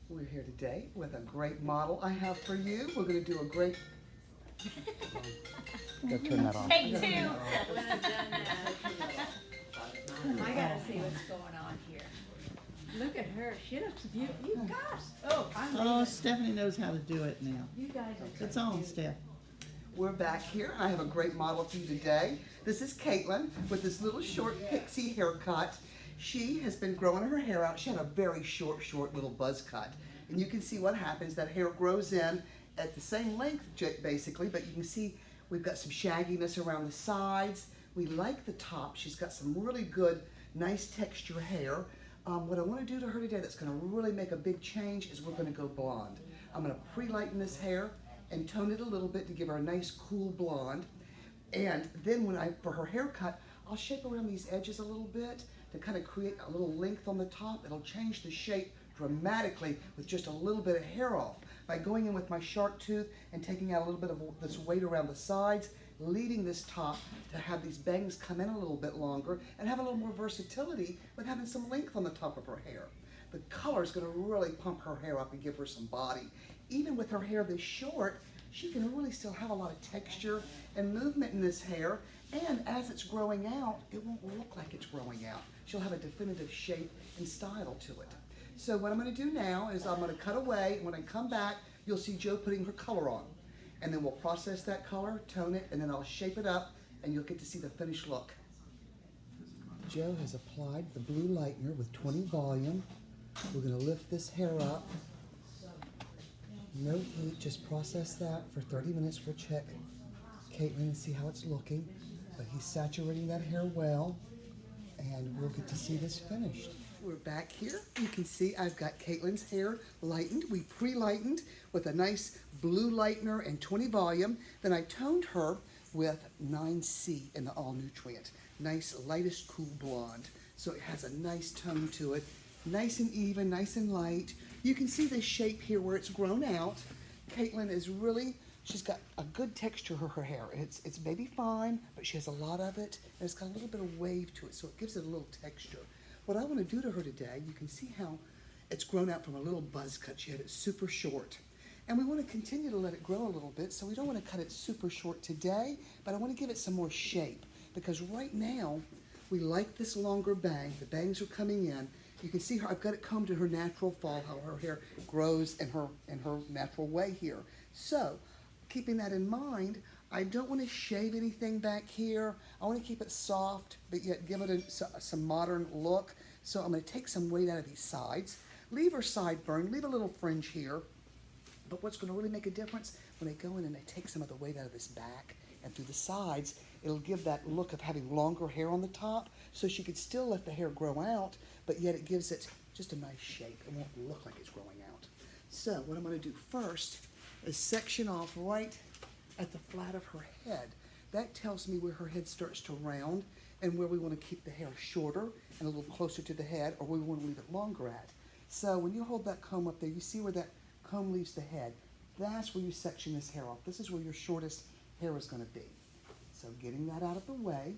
We're here today with a great model I have for you. We're going to do a great... Gotta turn that on. Take two. I gotta see what's going on here. Look at her. She looks beautiful. You guys. Oh, Oh, Stephanie knows how to do it now. You guys are. It's on, Steph. We're back here. I have a great model for you today. This is Caitlin with this little short pixie haircut. She has been growing her hair out. She had a very short little buzz cut. And you can see what happens. That hair grows in at the same length, basically, but you can see we've got some shagginess around the sides. We like the top. She's got some really good, nice texture hair. What I want to do to her today that's going to really make a big change is we're going to go blonde. I'm going to pre-lighten this hair and tone it a little bit to give her a nice cool blonde. And then for her haircut, I'll shape around these edges a little bit to kind of create a little length on the top. It'll change the shape dramatically with just a little bit of hair off. By going in with my sharp tooth and taking out a little bit of this weight around the sides, leading this top to have these bangs come in a little bit longer and have a little more versatility with having some length on the top of her hair. The color is going to really pump her hair up and give her some body. Even with her hair this short, she can really still have a lot of texture and movement in this hair, and as it's growing out, it won't look like it's growing out. She'll have a definitive shape and style to it. So what I'm going to do now is I'm going to cut away, and when I come back, you'll see Joe putting her color on. And then we'll process that color, tone it, and then I'll shape it up, and you'll get to see the finished look. Joe has applied the blue lightener with 20 volume. We're going to lift this hair up. No heat, just process that for 30 minutes. We'll check Caitlin and see how it's looking. But he's saturating that hair well, and we'll get to see this finished. We're back here. You can see I've got Caitlin's hair lightened. We pre-lightened with a nice blue lightener and 20 volume. Then I toned her with 9C in the All Nutrient. Nice, lightest, cool blonde. So it has a nice tone to it. Nice and even, nice and light. You can see this shape here where it's grown out. Caitlin is really, she's got a good texture to her hair. It's maybe fine, but she has a lot of it, and it's got a little bit of wave to it, so it gives it a little texture. What I want to do to her today, you can see how it's grown out from a little buzz cut. She had it super short. And we want to continue to let it grow a little bit, so we don't want to cut it super short today, but I want to give it some more shape, because right now, we like this longer bang. The bangs are coming in. You can see her, I've got it combed to her natural fall, how her hair grows in her natural way here. So, keeping that in mind, I don't want to shave anything back here. I want to keep it soft, but yet give it some modern look. So I'm going to take some weight out of these sides. Leave her sideburn, leave a little fringe here. But what's going to really make a difference, when I go in and I take some of the weight out of this back and through the sides, it'll give that look of having longer hair on the top, so she could still let the hair grow out, but yet it gives it just a nice shape. It won't look like it's growing out. So what I'm going to do first is section off right at the flat of her head. That tells me where her head starts to round and where we want to keep the hair shorter and a little closer to the head, or where we want to leave it longer at. So when you hold that comb up there, you see where that comb leaves the head. That's where you section this hair off. This is where your shortest hair is going to be. So getting that out of the way,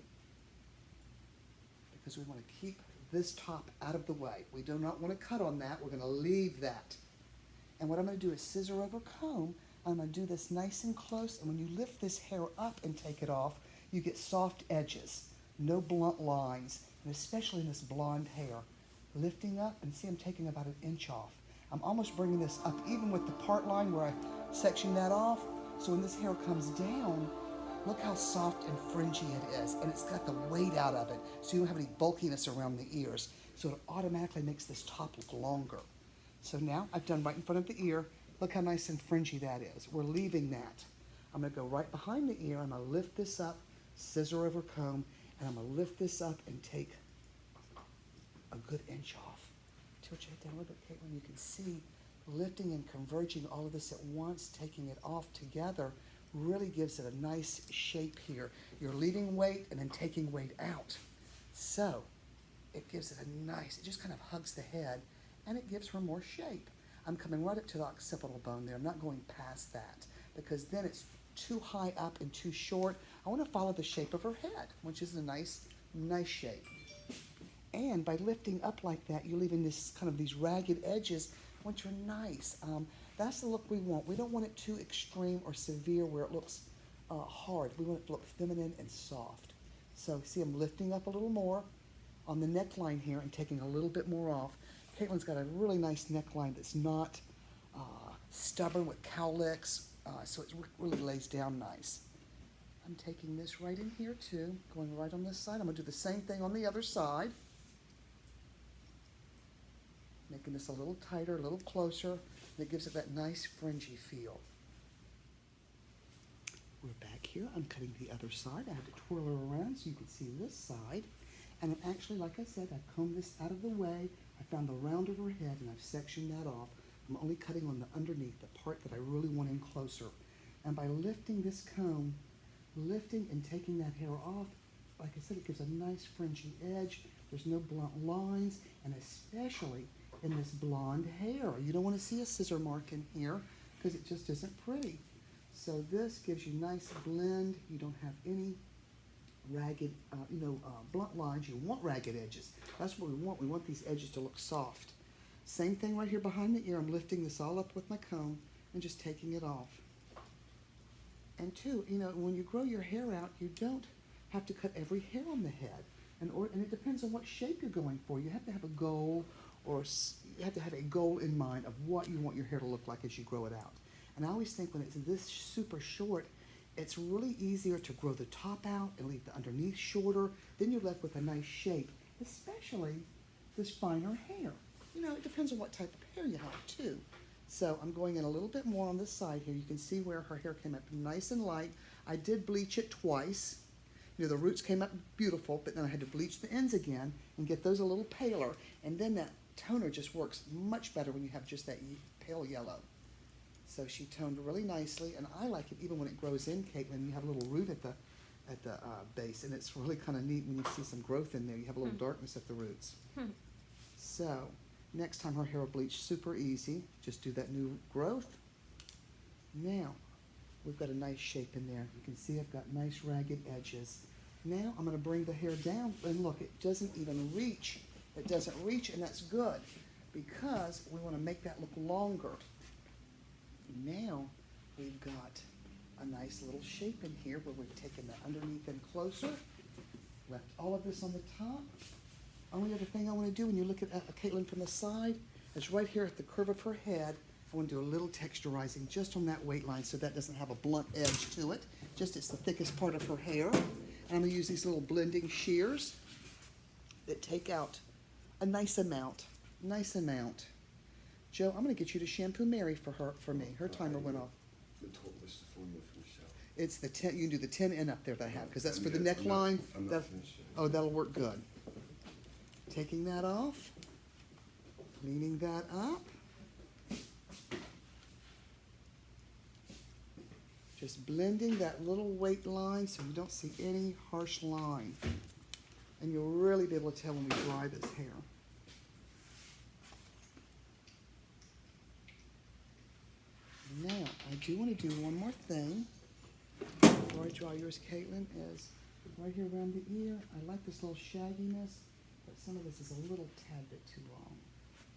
because we want to keep this top out of the way. We do not want to cut on that. We're going to leave that. And what I'm going to do is scissor over comb. I'm going to do this nice and close, and when you lift this hair up and take it off, you get soft edges, no blunt lines, and especially in this blonde hair. Lifting up, and see I'm taking about an inch off. I'm almost bringing this up even with the part line where I sectioned that off, so when this hair comes down, look how soft and fringy it is, and it's got the weight out of it, so you don't have any bulkiness around the ears, so it automatically makes this top look longer. So now I've done right in front of the ear. Look how nice and fringy that is. We're leaving that. I'm going to go right behind the ear. I'm going to lift this up, scissor over comb, and I'm going to lift this up and take a good inch off. Tilt your head down a little bit, Caitlin. You can see lifting and converging all of this at once, taking it off together, really gives it a nice shape here. You're leaving weight and then taking weight out. So it gives it a nice, it just kind of hugs the head, and it gives her more shape. I'm coming right up to the occipital bone there. I'm not going past that, because then it's too high up and too short. I want to follow the shape of her head, which is a nice shape. And by lifting up like that, you're leaving this kind of these ragged edges once you're nice. That's the look we want. We don't want it too extreme or severe where it looks hard. We want it to look feminine and soft. So see, I'm lifting up a little more on the neckline here and taking a little bit more off. Caitlin's got a really nice neckline that's not stubborn with cowlicks, so it really lays down nice. I'm taking this right in here too, going right on this side. I'm going to do the same thing on the other side. Making this a little tighter, a little closer, and it gives it that nice fringy feel. We're back here. I'm cutting the other side. I have to twirl her around so you can see this side. And I'm actually, like I said, I've combed this out of the way. I found the round of her head and I've sectioned that off. I'm only cutting on the underneath, the part that I really want in closer. And by lifting this comb, lifting and taking that hair off, like I said, it gives a nice fringy edge. There's no blunt lines, and especially in this blonde hair. You don't want to see a scissor mark in here because it just isn't pretty. So this gives you nice blend. You don't have any ragged, blunt lines. You want ragged edges. That's what we want. We want these edges to look soft. Same thing right here behind the ear. I'm lifting this all up with my comb and just taking it off. And two, when you grow your hair out, you don't have to cut every hair on the head. And it depends on what shape you're going for. You have to have a goal, or you have to have a goal in mind of what you want your hair to look like as you grow it out. And I always think when it's this super short, it's really easier to grow the top out and leave the underneath shorter. Then you're left with a nice shape, especially this finer hair. It depends on what type of hair you have too. So I'm going in a little bit more on this side here. You can see where her hair came up nice and light. I did bleach it twice. The roots came up beautiful, but then I had to bleach the ends again and get those a little paler. And then that toner just works much better when you have just that pale yellow. So she toned really nicely, and I like it even when it grows in, Caitlin. You have a little root at the base, and it's really kind of neat when you see some growth in there. You have a little darkness at the roots. So next time her hair will bleach super easy. Just do that new growth. Now we've got a nice shape in there. You can see I've got nice ragged edges. Now I'm going to bring the hair down, and look, it doesn't even reach. It doesn't reach, and that's good because we want to make that look longer. Now we've got a nice little shape in here where we've taken the underneath in closer, left all of this on the top. Only other thing I want to do when you look at Caitlin from the side is right here at the curve of her head. I want to do a little texturizing just on that weight line so that doesn't have a blunt edge to it. Just it's the thickest part of her hair. And I'm going to use these little blending shears that take out a nice amount. Nice amount. Joe, I'm going to get you to shampoo Mary for me. Her timer went off. What's the formula for the shower? It's the 10. You can do the 10 up there that I have because that's for the neckline. I'm not finished yet. Oh, that'll work good. Taking that off, cleaning that up. Just blending that little weight line so you don't see any harsh line. And you'll really be able to tell when we dry this hair. Now, I do want to do one more thing before I dry yours, Caitlin, is right here around the ear. I like this little shagginess, but some of this is a little tad bit too long.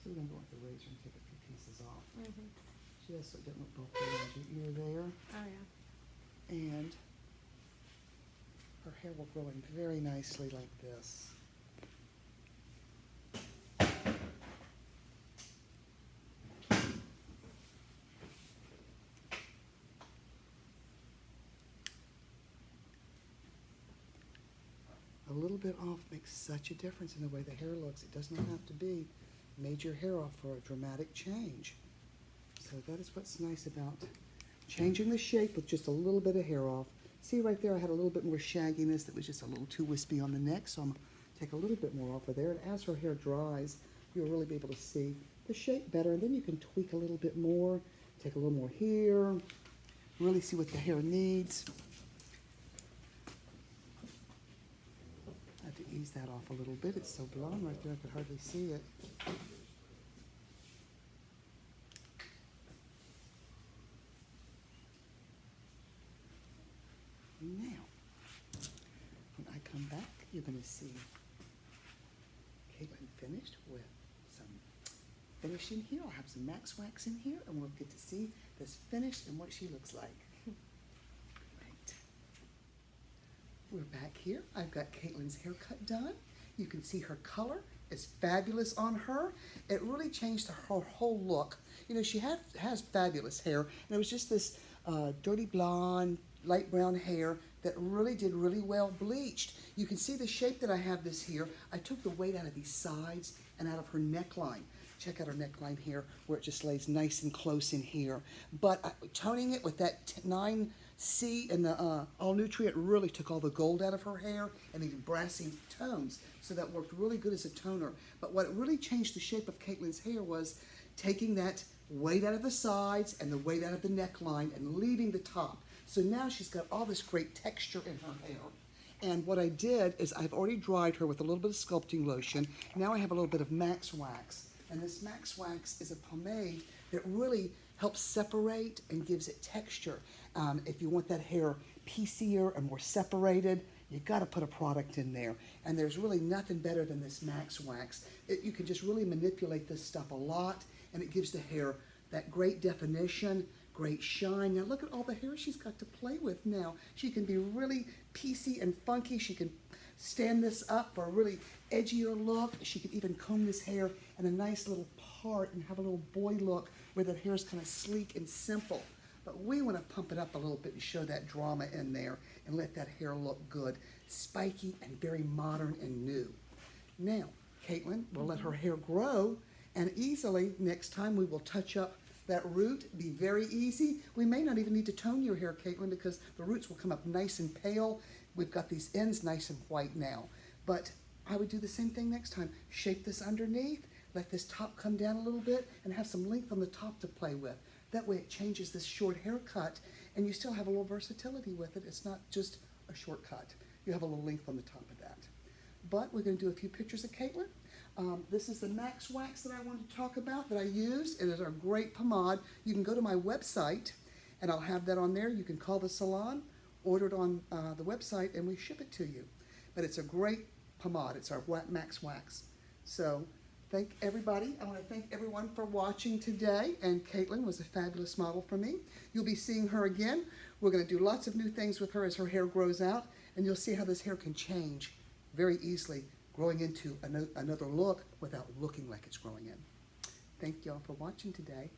So we're going to go with the razor and take a few pieces off. Just so it doesn't look bulky around your ear there. Oh, yeah. And her hair will grow in very nicely like this. A little bit off makes such a difference in the way the hair looks. It does not have to be major hair off for a dramatic change. So that is what's nice about changing the shape with just a little bit of hair off. See right there, I had a little bit more shagginess that was just a little too wispy on the neck, so I'm going to take a little bit more off of there. And as her hair dries, you'll really be able to see the shape better. And then you can tweak a little bit more, take a little more here, really see what the hair needs. I have to ease that off a little bit. It's so blonde right there, I could hardly see it. Now, when I come back, you're going to see Caitlin finished with some finish in here. I'll have some Max Wax in here, and we'll get to see this finished and what she looks like. Right. We're back here. I've got Caitlin's haircut done. You can see her color is fabulous on her. It really changed her whole look. You know, she has fabulous hair, and it was just this dirty blonde, light brown hair that really did really well bleached. You can see the shape that I have this here. I took the weight out of these sides and out of her neckline. Check out her neckline here where it just lays nice and close in here. But toning it with that 9C and the All Nutrient really took all the gold out of her hair and even brassy tones. So that worked really good as a toner. But what really changed the shape of Caitlin's hair was taking that weight out of the sides and the weight out of the neckline and leaving the top. So now she's got all this great texture in her hair. And what I did is I've already dried her with a little bit of sculpting lotion. Now I have a little bit of Max Wax. And this Max Wax is a pomade that really helps separate and gives it texture. If you want that hair piecier and more separated, you got to put a product in there. And there's really nothing better than this Max Wax. You can just really manipulate this stuff a lot, and it gives the hair that great definition, great shine. Now look at all the hair she's got to play with now. She can be really piecey and funky. She can stand this up for a really edgier look. She can even comb this hair in a nice little part and have a little boy look where the hair is kind of sleek and simple. But we want to pump it up a little bit and show that drama in there and let that hair look good, spiky and very modern and new. Now, Caitlin will let her hair grow, and easily next time we will touch up that root. Be very easy. We may not even need to tone your hair, Caitlin, because the roots will come up nice and pale. We've got these ends nice and white now. But I would do the same thing next time. Shape this underneath, let this top come down a little bit, and have some length on the top to play with. That way it changes this short haircut, and you still have a little versatility with it. It's not just a shortcut. You have a little length on the top of that. But we're going to do a few pictures of Caitlin. This is the Max Wax that I wanted to talk about that I use. It is a great pomade. You can go to my website, and I'll have that on there. You can call the salon, order it on the website, and we ship it to you. But it's a great pomade. It's our Max Wax. So thank everybody. I want to thank everyone for watching today, and Caitlin was a fabulous model for me. You'll be seeing her again. We're going to do lots of new things with her as her hair grows out, and you'll see how this hair can change very easily, growing into another look without looking like it's growing in. Thank y'all for watching today.